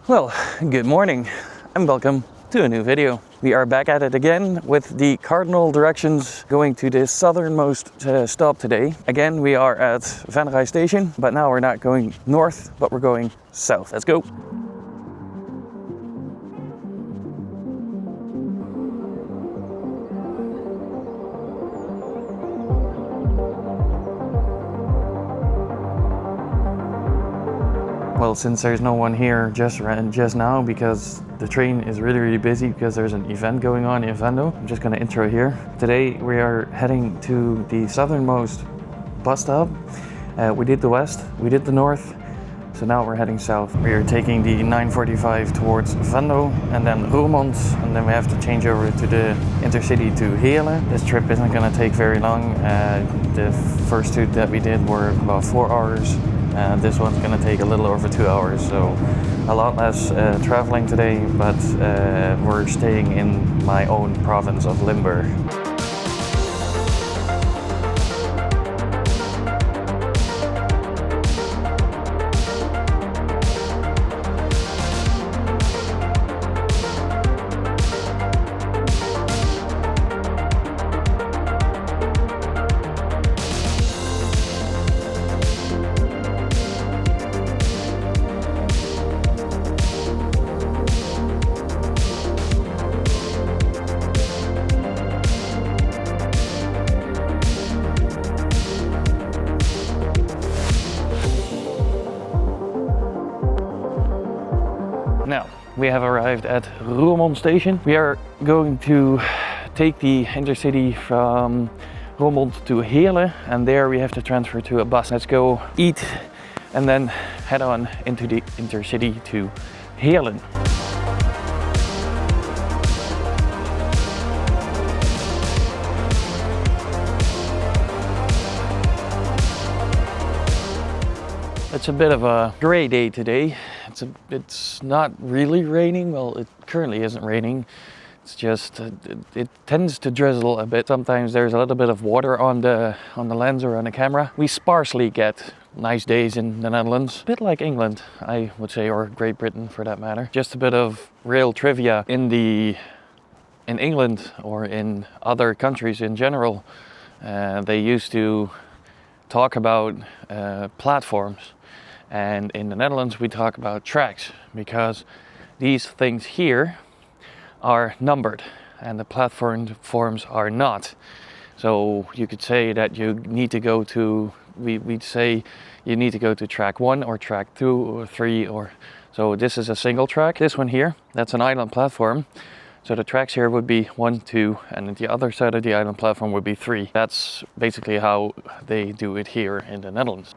Well, good morning and welcome to a new video. We are back at it again with the cardinal directions going to the southernmost stop today. Again, we are at Van Rij station, but now we're not going north, but we're going south. Let's go. Well, since there's no one here just now because the train is really busy because there's an event going on in Venlo, I'm just gonna intro here. Today we are heading to the southernmost bus stop. We did the west, we did the north, so now we're heading south. We are taking the 945 towards Venlo and then Roermond, and then we have to change over to the intercity to Heerlen. This trip isn't gonna take very long. The first two that we did were about 4 hours. This one's gonna take a little over 2 hours, so a lot less traveling today, but we're staying in my own province of Limburg. Now, we have arrived at Roermond station. We are going to take the intercity from Roermond to Heerlen, and there we have to transfer to a bus. Let's go eat and then head on into the intercity to Heerlen. It's a bit of a gray day today. It's not really raining. Well, it currently isn't raining. It's just it tends to drizzle a bit. Sometimes there's a little bit of water on the lens or on the camera. We sparsely get nice days in the Netherlands, a bit like England, I would say, or Great Britain for that matter. Just a bit of rail trivia in England or in other countries in general. They used to talk about platforms. And in the Netherlands, we talk about tracks because these things here are numbered and the platforms are not. So you could say that you need to go to, we'd say you need to go to track 1 or track 2 or 3 or, so this is a single track. This one here, that's an island platform. So the tracks here would be 1, 2, and the other side of the island platform would be 3. That's basically how they do it here in the Netherlands.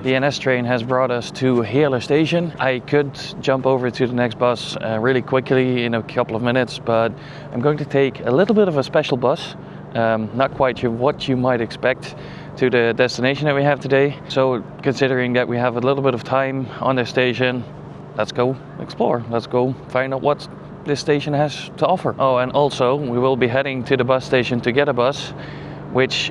The NS train has brought us to Heerlen station. I could jump over to the next bus really quickly in a couple of minutes, but I'm going to take a little bit of a special bus. Not quite sure what you might expect to the destination that we have today. So considering that we have a little bit of time on this station, let's go explore. Let's go find out what this station has to offer. Oh, and also we will be heading to the bus station to get a bus, which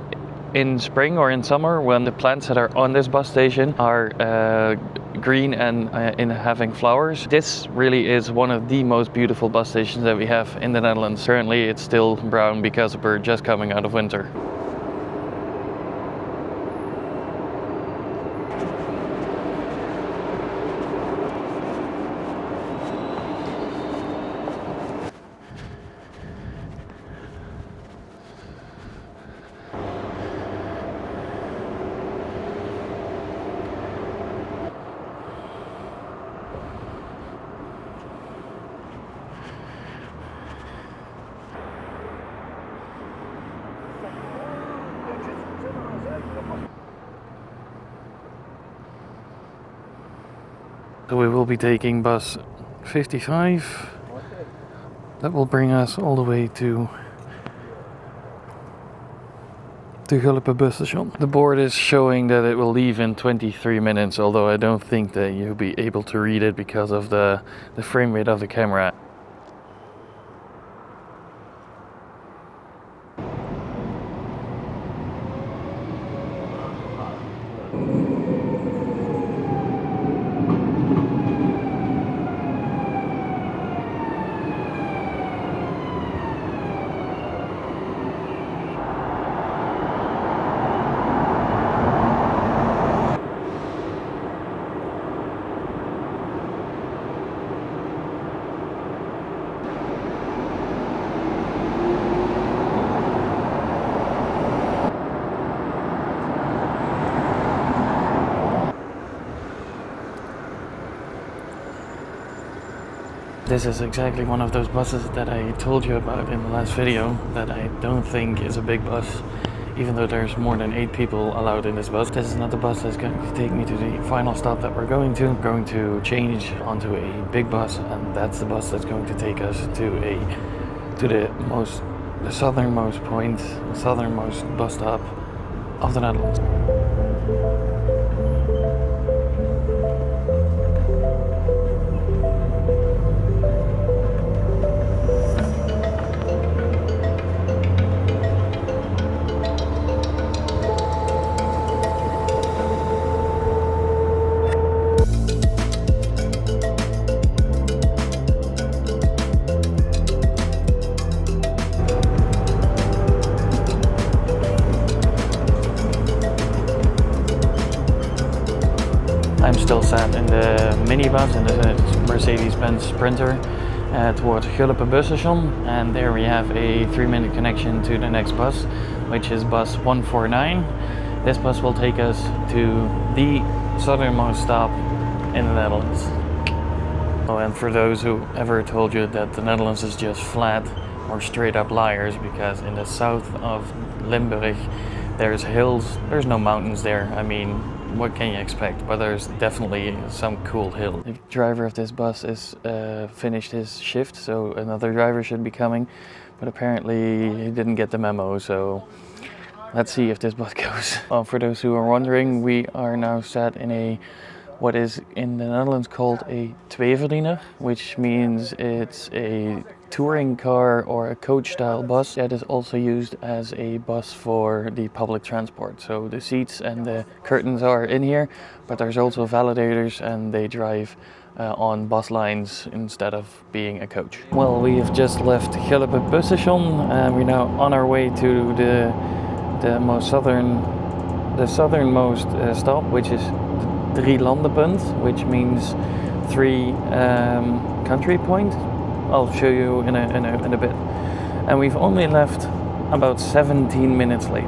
in spring or in summer, when the plants that are on this bus station are green and in having flowers, this really is one of the most beautiful bus stations that we have in the Netherlands. Currently it's still brown because we're just coming out of winter. So we will be taking bus 55. That will bring us all the way to Gulpen bus station. The board is showing that it will leave in 23 minutes, although I don't think that you'll be able to read it because of the frame rate of the camera. This is exactly one of those buses that I told you about in the last video that I don't think is a big bus, even though there's more than 8 people allowed in this bus. This is not the bus that's going to take me to the final stop that we're going to. We're going to change onto a big bus, and that's the bus that's going to take us to the southernmost point, the southernmost bus stop of the Netherlands. I'm still sat in the minibus, in the Mercedes-Benz Sprinter towards Gulpen bus station, and there we have a 3-minute connection to the next bus, which is bus 149. This bus will take us to the southernmost stop in the Netherlands. Oh, and for those who ever told you that the Netherlands is just flat or straight up liars, because in the south of Limburg there's hills, there's no mountains there. I mean, what can you expect? But there's definitely some cool hill. The driver of this bus is finished his shift, so another driver should be coming, but apparently he didn't get the memo, so let's see if this bus goes. For those who are wondering, we are now sat in what is in the Netherlands called a tweeverdiener, which means it's a touring car or a coach style bus that is also used as a bus for the public transport. So the seats and the curtains are in here, but there's also validators, and they drive on bus lines instead of being a coach. Well, we have just left Gulpen bus station, and we're now on our way to the southernmost stop, which is the Drie Landenpunt, which means 3 country point. I'll show you in a bit. And we've only left about 17 minutes late.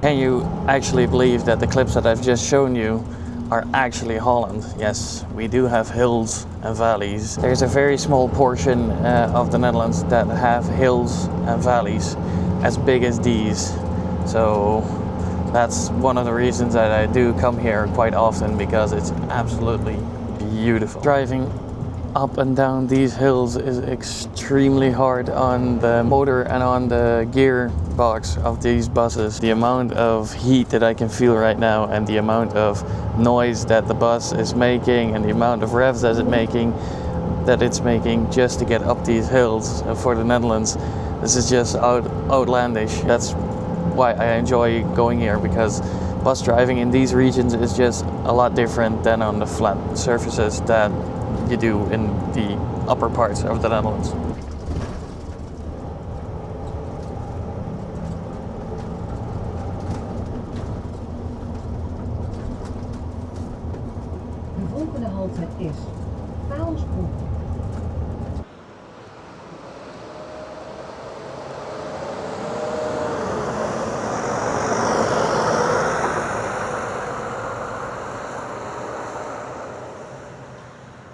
Can you actually believe that the clips that I've just shown you are actually Holland? Yes, we do have hills and valleys. There's a very small portion of the Netherlands that have hills and valleys as big as these. So that's one of the reasons that I do come here quite often, because it's absolutely beautiful. Driving up and down these hills is extremely hard on the motor and on the gearbox of these buses. The amount of heat that I can feel right now, and the amount of noise that the bus is making, and the amount of revs that it's making just to get up these hills for the Netherlands, this is just outlandish. That's why I enjoy going here, because bus driving in these regions is just a lot different than on the flat surfaces that you do in the upper parts of the Netherlands. De volgende halte is Paalsbroek.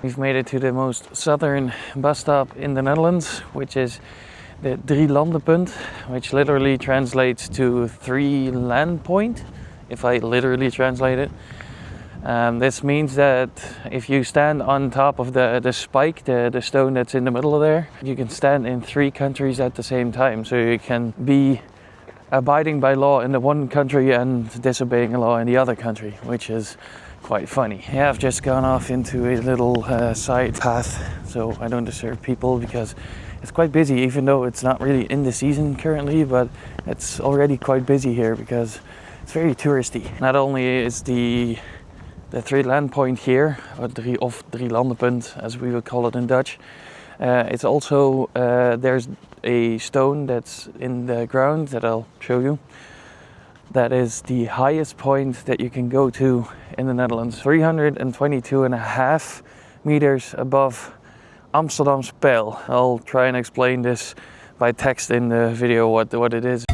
We've made it to the most southern bus stop in the Netherlands, which is the Drielandenpunt, which literally translates to 3 land point, if I literally translate it. This means that if you stand on top of the spike, the stone that's in the middle of there, you can stand in 3 countries at the same time. So you can be abiding by law in the one country and disobeying a law in the other country, which is quite funny. Yeah, I've just gone off into a little side path, so I don't disturb people, because it's quite busy, even though it's not really in the season currently, but it's already quite busy here because it's very touristy. Not only is the 3 land point here, or Drielandenpunt as we would call it in Dutch, it's also there's a stone that's in the ground that I'll show you. That is the highest point that you can go to in the Netherlands, 322.5 meters above Amsterdam's Pijl. I'll try and explain this by text in the video what it is.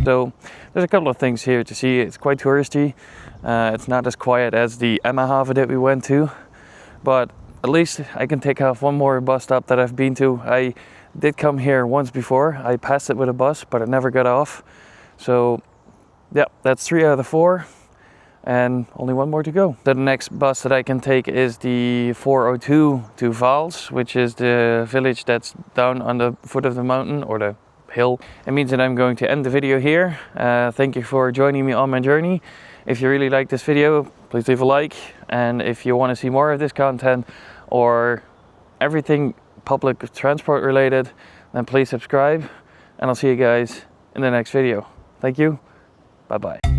So there's a couple of things here to see. It's quite touristy. It's not as quiet as the Emmahaven that we went to, but at least I can take off one more bus stop that I've been to. I did come here once before. I passed it with a bus, but I never got off. So yeah, that's 3 out of the 4 and only one more to go. The next bus that I can take is the 402 to Vaals, which is the village that's down on the foot of the mountain, or the hill. It means that I'm going to end the video here. Thank you for joining me on my journey. If you really like this video, please leave a like, and if you want to see more of this content or everything public transport related, then please subscribe, and I'll see you guys in the next video. Thank you. Bye bye.